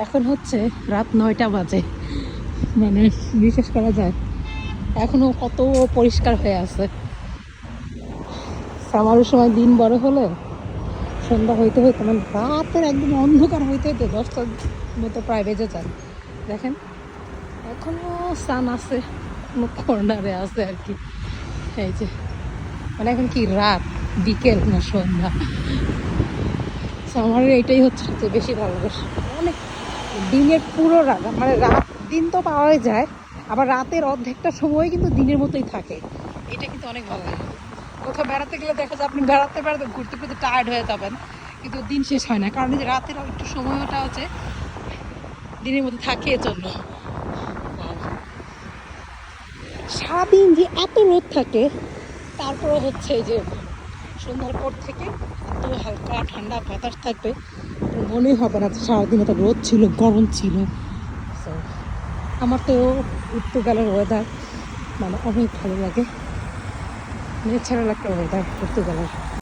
এখন হচ্ছে রাত 9টা বাজে, মানে বিশ্বাস করা যায় এখনো কত পরিষ্কার হয়ে আছে। সামারের সময় দিন বড় হলে সন্ধ্যা হইতে হইতে মানে রাতের একদম অন্ধকার হইতে হইতে 10টার মতো প্রায় বেজে যায়। দেখেন এখনো সান আছে, কোনো কর্নারে আছে আর কি। এই যে মানে এখন কি রাত, বিকেল না সন্ধ্যা। সামারের এইটাই হচ্ছে সবচেয়ে বেশি ভালোবাসি। অনেক দিনের পুরো রাত, মানে রাত দিন তো পাওয়াই যায়, আবার রাতের অর্ধেকটা সময় কিন্তু দিনের মতোই থাকে। এটা কিন্তু অনেক ভালো লাগে। কোথাও বেড়াতে গেলে দেখা যায় আপনি বেড়াতে বেড়াতে ঘুরতে ঘুরতে টায়ার্ড হয়ে যাবেন, কিন্তু দিন শেষ হয় না, কারণ এই যে রাতের একটু সময়টা হচ্ছে দিনের মধ্যে থাকে এজন্য। সারাদিন যে এত রোদ থাকে, তারপরে হচ্ছে এই যে সন্ধ্যার পর থেকে এত হালকা ঠান্ডা বাতাস থাকবে, মনেই হবে না সারাদিন এত রোদ ছিল, গরম ছিল। তো আমার তো পর্তুগালের ওয়েদার মানে অনেক ভালো লাগে, ন্যাচারাল একটা ওয়েদার পর্তুগালের।